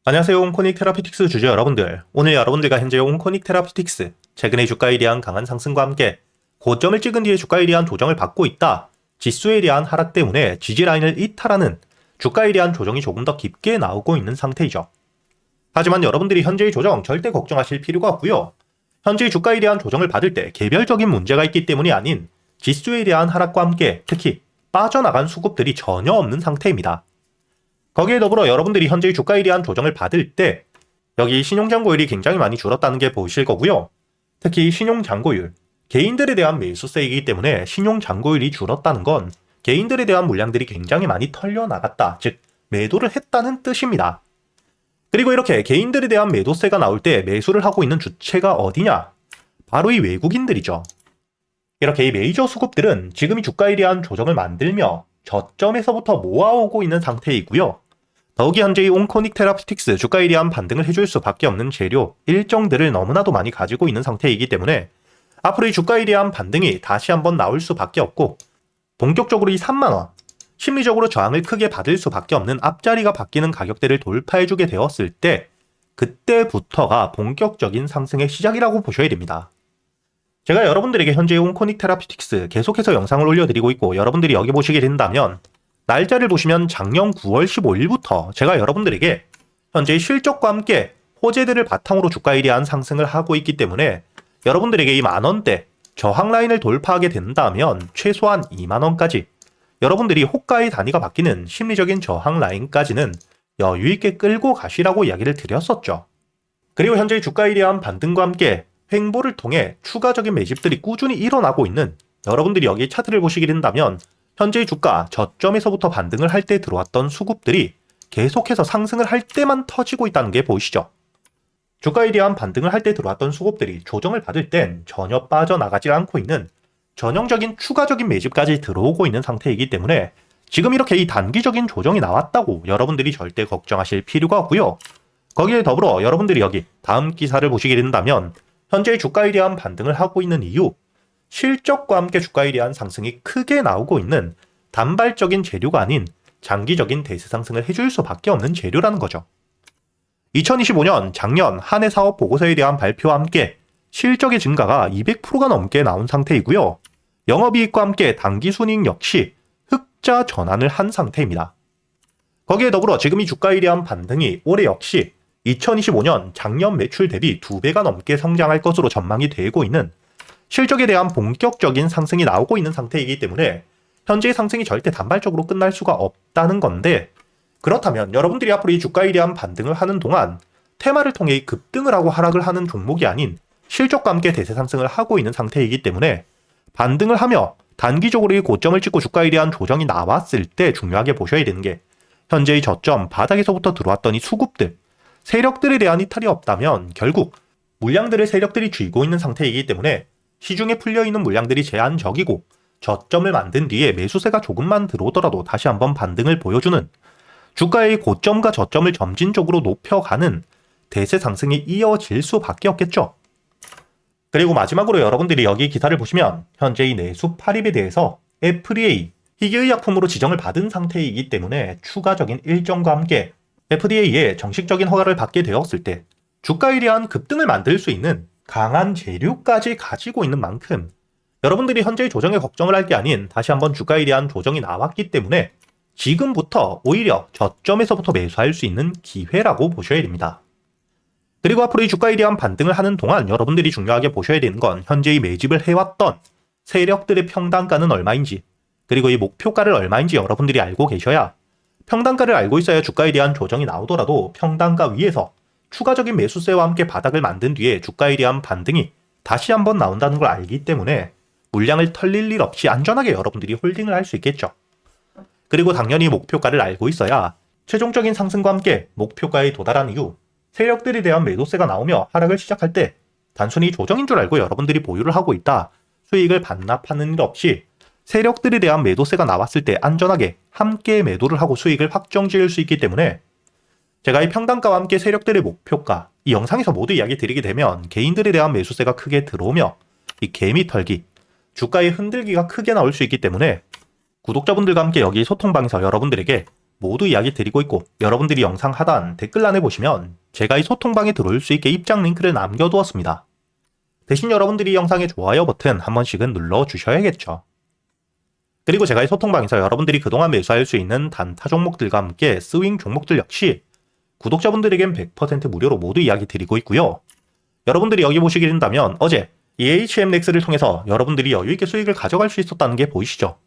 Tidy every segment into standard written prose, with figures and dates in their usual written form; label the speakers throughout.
Speaker 1: 안녕하세요. 온코닉 테라피틱스 주주 여러분들. 오늘 여러분들과 현재 온코닉 테라피틱스 최근의 주가에 대한 강한 상승과 함께 고점을 찍은 뒤에 주가에 대한 조정을 받고 있다. 지수에 대한 하락 때문에 지지라인을 이탈하는 주가에 대한 조정이 조금 더 깊게 나오고 있는 상태이죠. 하지만 여러분들이 현재의 조정 절대 걱정하실 필요가 없고요. 현재의 주가에 대한 조정을 받을 때 개별적인 문제가 있기 때문이 아닌 지수에 대한 하락과 함께 특히 빠져나간 수급들이 전혀 없는 상태입니다. 거기에 더불어 여러분들이 현재의 주가에 대한 조정을 받을 때 여기 신용잔고율이 굉장히 많이 줄었다는 게 보이실 거고요. 특히 신용잔고율, 개인들에 대한 매수세이기 때문에 신용잔고율이 줄었다는 건 개인들에 대한 물량들이 굉장히 많이 털려나갔다, 즉 매도를 했다는 뜻입니다. 그리고 이렇게 개인들에 대한 매도세가 나올 때 매수를 하고 있는 주체가 어디냐? 바로 이 외국인들이죠. 이렇게 이 메이저 수급들은 지금 이 주가에 대한 조정을 만들며 저점에서부터 모아오고 있는 상태이고요. 더욱이 현재 이 온코닉 테라피틱스 주가에 대한 반등을 해줄 수밖에 없는 재료 일정들을 너무나도 많이 가지고 있는 상태이기 때문에 앞으로 이 주가에 대한 반등이 다시 한번 나올 수밖에 없고 본격적으로 이 3만원, 심리적으로 저항을 크게 받을 수밖에 없는 앞자리가 바뀌는 가격대를 돌파해주게 되었을 때 그때부터가 본격적인 상승의 시작이라고 보셔야 됩니다. 제가 여러분들에게 현재 온코닉 테라피틱스 계속해서 영상을 올려드리고 있고 여러분들이 여기 보시게 된다면 날짜를 보시면 작년 9월 15일부터 제가 여러분들에게 현재의 실적과 함께 호재들을 바탕으로 주가에 대한 상승을 하고 있기 때문에 여러분들에게 이 만원대 저항 라인을 돌파하게 된다면 최소한 2만원까지 여러분들이 호가의 단위가 바뀌는 심리적인 저항 라인까지는 여유있게 끌고 가시라고 이야기를 드렸었죠. 그리고 현재 주가에 대한 반등과 함께 횡보를 통해 추가적인 매집들이 꾸준히 일어나고 있는 여러분들이 여기 차트를 보시게 된다면 현재의 주가 저점에서부터 반등을 할 때 들어왔던 수급들이 계속해서 상승을 할 때만 터지고 있다는 게 보이시죠? 주가에 대한 반등을 할 때 들어왔던 수급들이 조정을 받을 땐 전혀 빠져나가지 않고 있는 전형적인 추가적인 매집까지 들어오고 있는 상태이기 때문에 지금 이렇게 이 단기적인 조정이 나왔다고 여러분들이 절대 걱정하실 필요가 없고요. 거기에 더불어 여러분들이 여기 다음 기사를 보시게 된다면 현재의 주가에 대한 반등을 하고 있는 이유, 실적과 함께 주가에 대한 상승이 크게 나오고 있는 단발적인 재료가 아닌 장기적인 대세 상승을 해줄 수밖에 없는 재료라는 거죠. 2025년 작년 한 해 사업 보고서에 대한 발표와 함께 실적의 증가가 200%가 넘게 나온 상태이고요. 영업이익과 함께 당기순이익 역시 흑자 전환을 한 상태입니다. 거기에 더불어 지금 이 주가에 대한 반등이 올해 역시 2025년 작년 매출 대비 2배가 넘게 성장할 것으로 전망이 되고 있는 실적에 대한 본격적인 상승이 나오고 있는 상태이기 때문에 현재의 상승이 절대 단발적으로 끝날 수가 없다는 건데 그렇다면 여러분들이 앞으로 이 주가에 대한 반등을 하는 동안 테마를 통해 급등을 하고 하락을 하는 종목이 아닌 실적과 함께 대세 상승을 하고 있는 상태이기 때문에 반등을 하며 단기적으로 이 고점을 찍고 주가에 대한 조정이 나왔을 때 중요하게 보셔야 되는 게 현재의 저점 바닥에서부터 들어왔던 이 수급들, 세력들에 대한 이탈이 없다면 결국 물량들을 세력들이 쥐고 있는 상태이기 때문에 시중에 풀려있는 물량들이 제한적이고 저점을 만든 뒤에 매수세가 조금만 들어오더라도 다시 한번 반등을 보여주는 주가의 고점과 저점을 점진적으로 높여가는 대세 상승이 이어질 수밖에 없겠죠. 그리고 마지막으로 여러분들이 여기 기사를 보시면 현재 이 내수 팔입에 대해서 FDA 희귀의약품으로 지정을 받은 상태이기 때문에 추가적인 일정과 함께 FDA의 정식적인 허가를 받게 되었을 때 주가에 대한 급등을 만들 수 있는 강한 재료까지 가지고 있는 만큼 여러분들이 현재의 조정에 걱정을 할 게 아닌 다시 한번 주가에 대한 조정이 나왔기 때문에 지금부터 오히려 저점에서부터 매수할 수 있는 기회라고 보셔야 됩니다. 그리고 앞으로 이 주가에 대한 반등을 하는 동안 여러분들이 중요하게 보셔야 되는 건 현재의 매집을 해왔던 세력들의 평단가는 얼마인지 그리고 이 목표가를 얼마인지 여러분들이 알고 계셔야 평단가를 알고 있어야 주가에 대한 조정이 나오더라도 평단가 위에서 추가적인 매수세와 함께 바닥을 만든 뒤에 주가에 대한 반등이 다시 한번 나온다는 걸 알기 때문에 물량을 털릴 일 없이 안전하게 여러분들이 홀딩을 할 수 있겠죠. 그리고 당연히 목표가를 알고 있어야 최종적인 상승과 함께 목표가에 도달한 이후 세력들에 대한 매도세가 나오며 하락을 시작할 때 단순히 조정인 줄 알고 여러분들이 보유를 하고 있다. 수익을 반납하는 일 없이 세력들에 대한 매도세가 나왔을 때 안전하게 함께 매도를 하고 수익을 확정 지을 수 있기 때문에 제가 이 평단가와 함께 세력들의 목표가 이 영상에서 모두 이야기 드리게 되면 개인들에 대한 매수세가 크게 들어오며 이 개미 털기, 주가의 흔들기가 크게 나올 수 있기 때문에 구독자분들과 함께 여기 소통방에서 여러분들에게 모두 이야기 드리고 있고, 여러분들이 영상 하단 댓글란에 보시면 제가 이 소통방에 들어올 수 있게 입장 링크를 남겨두었습니다. 대신 여러분들이 영상의 좋아요 버튼 한 번씩은 눌러주셔야겠죠. 그리고 제가 이 소통방에서 여러분들이 그동안 매수할 수 있는 단타 종목들과 함께 스윙 종목들 역시 구독자분들에겐 100% 무료로 모두 이야기 드리고 있고요. 여러분들이 여기 보시게 된다면 어제 EHMX를 통해서 여러분들이 여유있게 수익을 가져갈 수 있었다는 게 보이시죠?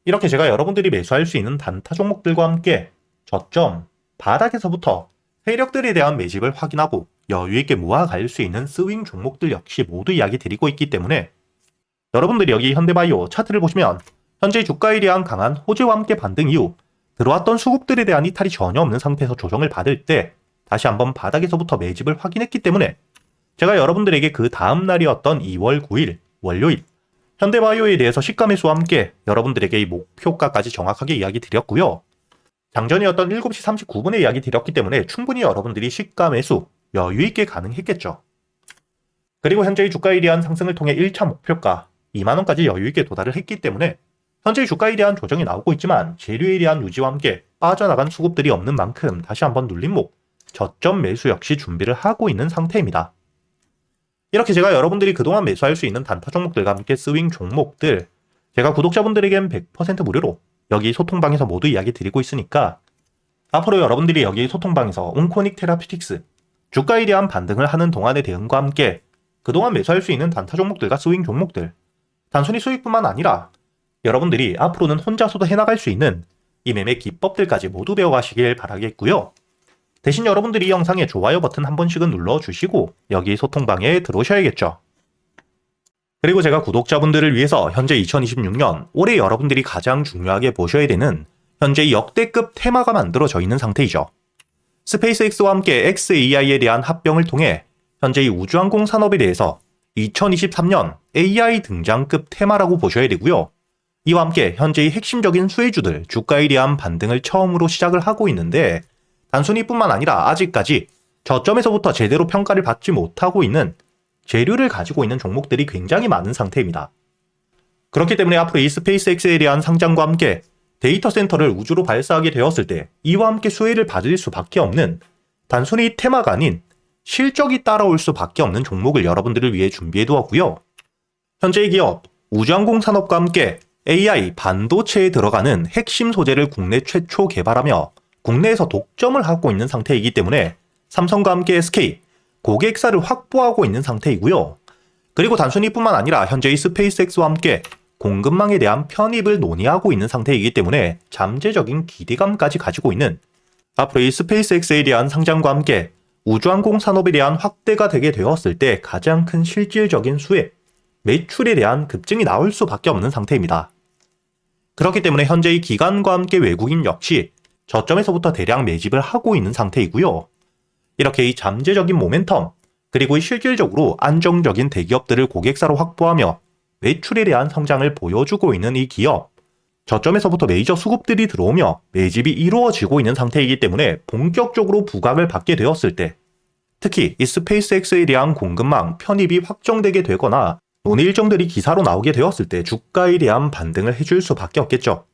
Speaker 1: 이렇게 제가 여러분들이 매수할 수 있는 단타 종목들과 함께 저점, 바닥에서부터 세력들에 대한 매집을 확인하고 여유있게 모아갈 수 있는 스윙 종목들 역시 모두 이야기 드리고 있기 때문에 여러분들이 여기 현대바이오 차트를 보시면 현재 주가에 대한 강한 호재와 함께 반등 이후 들어왔던 수급들에 대한 이탈이 전혀 없는 상태에서 조정을 받을 때 다시 한번 바닥에서부터 매집을 확인했기 때문에 제가 여러분들에게 그 다음 날이었던 2월 9일 월요일 현대바이오에 대해서 시가 매수와 함께 여러분들에게 이 목표가까지 정확하게 이야기 드렸고요. 장전이었던 7시 39분에 이야기 드렸기 때문에 충분히 여러분들이 시가 매수 여유있게 가능했겠죠. 그리고 현재의 주가에 대한 상승을 통해 1차 목표가 2만원까지 여유있게 도달을 했기 때문에 현재의 주가에 대한 조정이 나오고 있지만 재료에 대한 유지와 함께 빠져나간 수급들이 없는 만큼 다시 한번 눌림목 저점 매수 역시 준비를 하고 있는 상태입니다. 이렇게 제가 여러분들이 그동안 매수할 수 있는 단타 종목들과 함께 스윙 종목들 제가 구독자분들에겐 100% 무료로 여기 소통방에서 모두 이야기 드리고 있으니까 앞으로 여러분들이 여기 소통방에서 온코닉 테라피틱스 주가에 대한 반등을 하는 동안의 대응과 함께 그동안 매수할 수 있는 단타 종목들과 스윙 종목들 단순히 수익뿐만 아니라 여러분들이 앞으로는 혼자서도 해나갈 수 있는 이 매매 기법들까지 모두 배워가시길 바라겠고요. 대신 여러분들이 이 영상에 좋아요 버튼 한 번씩은 눌러주시고 여기 소통방에 들어오셔야겠죠. 그리고 제가 구독자분들을 위해서 현재 2026년 올해 여러분들이 가장 중요하게 보셔야 되는 현재 역대급 테마가 만들어져 있는 상태이죠. 스페이스X와 함께 xAI에 대한 합병을 통해 현재 이 우주항공 산업에 대해서 2023년 AI 등장급 테마라고 보셔야 되고요. 이와 함께 현재의 핵심적인 수혜주들 주가에 대한 반등을 처음으로 시작을 하고 있는데 단순히 뿐만 아니라 아직까지 저점에서부터 제대로 평가를 받지 못하고 있는 재료를 가지고 있는 종목들이 굉장히 많은 상태입니다. 그렇기 때문에 앞으로 이 스페이스X에 대한 상장과 함께 데이터 센터를 우주로 발사하게 되었을 때 이와 함께 수혜를 받을 수밖에 없는 단순히 테마가 아닌 실적이 따라올 수밖에 없는 종목을 여러분들을 위해 준비해 두었고요. 현재의 기업 우주항공 산업과 함께 AI 반도체에 들어가는 핵심 소재를 국내 최초 개발하며 국내에서 독점을 하고 있는 상태이기 때문에 삼성과 함께 SK 고객사를 확보하고 있는 상태이고요. 그리고 단순히 뿐만 아니라 현재의 스페이스X와 함께 공급망에 대한 편입을 논의하고 있는 상태이기 때문에 잠재적인 기대감까지 가지고 있는 앞으로 이 스페이스X에 대한 상장과 함께 우주항공 산업에 대한 확대가 되게 되었을 때 가장 큰 실질적인 수혜, 매출에 대한 급증이 나올 수밖에 없는 상태입니다. 그렇기 때문에 현재의 기관과 함께 외국인 역시 저점에서부터 대량 매집을 하고 있는 상태이고요. 이렇게 이 잠재적인 모멘텀, 그리고 실질적으로 안정적인 대기업들을 고객사로 확보하며 매출에 대한 성장을 보여주고 있는 이 기업, 저점에서부터 메이저 수급들이 들어오며 매집이 이루어지고 있는 상태이기 때문에 본격적으로 부각을 받게 되었을 때 특히 이 스페이스X에 대한 공급망 편입이 확정되게 되거나 논의 일정들이 기사로 나오게 되었을 때 주가에 대한 반등을 해줄 수밖에 없겠죠.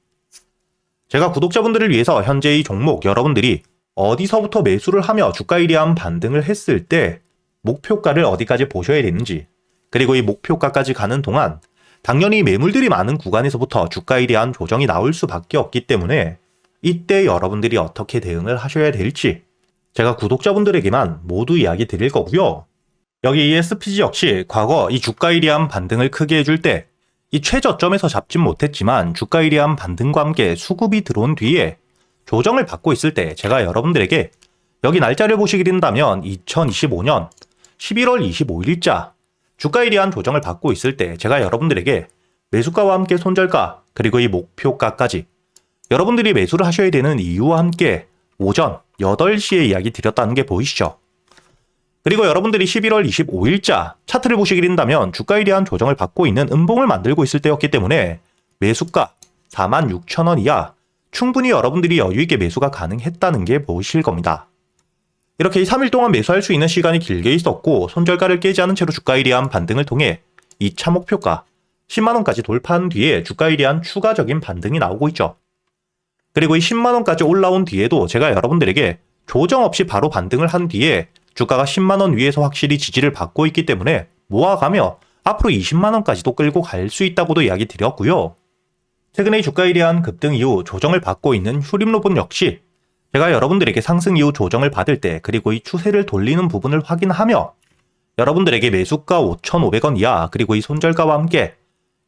Speaker 1: 제가 구독자분들을 위해서 현재 이 종목 여러분들이 어디서부터 매수를 하며 주가에 대한 반등을 했을 때 목표가를 어디까지 보셔야 되는지, 그리고 이 목표가까지 가는 동안 당연히 매물들이 많은 구간에서부터 주가에 대한 조정이 나올 수밖에 없기 때문에 이때 여러분들이 어떻게 대응을 하셔야 될지 제가 구독자분들에게만 모두 이야기 드릴 거고요. 여기 이 SPG 역시 과거 이 주가에 대한 반등을 크게 해줄 때 이 최저점에서 잡진 못했지만 주가에 대한 반등과 함께 수급이 들어온 뒤에 조정을 받고 있을 때 제가 여러분들에게 여기 날짜를 보시게 된다면 2025년 11월 25일자 주가에 대한 조정을 받고 있을 때 제가 여러분들에게 매수가와 함께 손절가 그리고 이 목표가까지 여러분들이 매수를 하셔야 되는 이유와 함께 오전 8시에 이야기 드렸다는 게 보이시죠? 그리고 여러분들이 11월 25일자 차트를 보시게 된다면 주가에 대한 조정을 받고 있는 음봉을 만들고 있을 때였기 때문에 매수가 46,000원 이하 충분히 여러분들이 여유있게 매수가 가능했다는 게 보이실 겁니다. 이렇게 3일 동안 매수할 수 있는 시간이 길게 있었고 손절가를 깨지 않은 채로 주가에 대한 반등을 통해 2차 목표가 10만원까지 돌파한 뒤에 주가에 대한 추가적인 반등이 나오고 있죠. 그리고 이 10만원까지 올라온 뒤에도 제가 여러분들에게 조정 없이 바로 반등을 한 뒤에 주가가 10만원 위에서 확실히 지지를 받고 있기 때문에 모아가며 앞으로 20만원까지도 끌고 갈 수 있다고도 이야기 드렸고요. 최근에 주가에 대한 급등 이후 조정을 받고 있는 휴림로봇 역시 제가 여러분들에게 상승 이후 조정을 받을 때 그리고 이 추세를 돌리는 부분을 확인하며 여러분들에게 매수가 5,500원 이하 그리고 이 손절가와 함께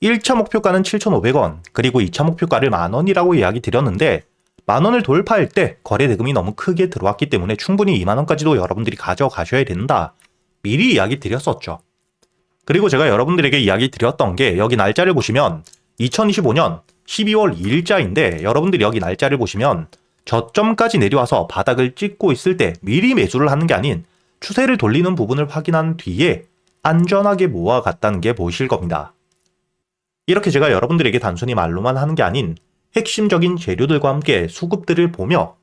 Speaker 1: 1차 목표가는 7,500원 그리고 2차 목표가를 만원이라고 이야기 드렸는데 만원을 돌파할 때 거래 대금이 너무 크게 들어왔기 때문에 충분히 2만원까지도 여러분들이 가져가셔야 된다. 미리 이야기 드렸었죠. 그리고 제가 여러분들에게 이야기 드렸던 게 여기 날짜를 보시면 2025년 12월 2일자인데 여러분들이 여기 날짜를 보시면 저점까지 내려와서 바닥을 찍고 있을 때 미리 매수를 하는 게 아닌 추세를 돌리는 부분을 확인한 뒤에 안전하게 모아갔다는 게 보이실 겁니다. 이렇게 제가 여러분들에게 단순히 말로만 하는 게 아닌 핵심적인 재료들과 함께 수급들을 보며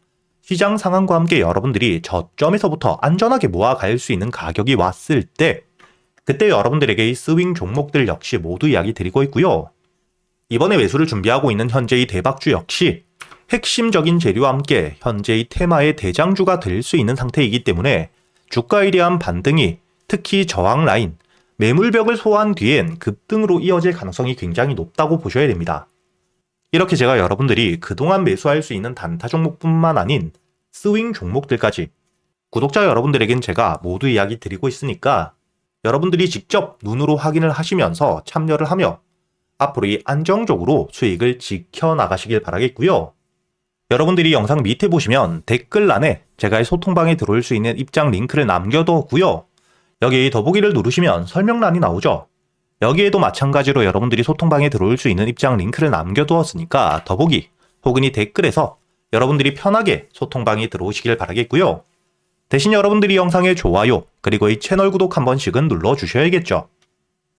Speaker 1: 시장 상황과 함께 여러분들이 저점에서부터 안전하게 모아갈 수 있는 가격이 왔을 때 그때 여러분들에게 이 스윙 종목들 역시 모두 이야기 드리고 있고요. 이번에 매수를 준비하고 있는 현재의 대박주 역시 핵심적인 재료와 함께 현재의 테마의 대장주가 될 수 있는 상태이기 때문에 주가에 대한 반등이 특히 저항 라인, 매물벽을 소화한 뒤엔 급등으로 이어질 가능성이 굉장히 높다고 보셔야 됩니다. 이렇게 제가 여러분들이 그동안 매수할 수 있는 단타 종목뿐만 아닌 스윙 종목들까지 구독자 여러분들에겐 제가 모두 이야기 드리고 있으니까 여러분들이 직접 눈으로 확인을 하시면서 참여를 하며 앞으로 이 안정적으로 수익을 지켜나가시길 바라겠고요. 여러분들이 영상 밑에 보시면 댓글란에 제가 이 소통방에 들어올 수 있는 입장 링크를 남겨뒀고요. 여기 더보기를 누르시면 설명란이 나오죠. 여기에도 마찬가지로 여러분들이 소통방에 들어올 수 있는 입장 링크를 남겨두었으니까 더보기 혹은 이 댓글에서 여러분들이 편하게 소통방에 들어오시길 바라겠고요. 대신 여러분들이 영상의 좋아요 그리고 이 채널 구독 한 번씩은 눌러주셔야겠죠.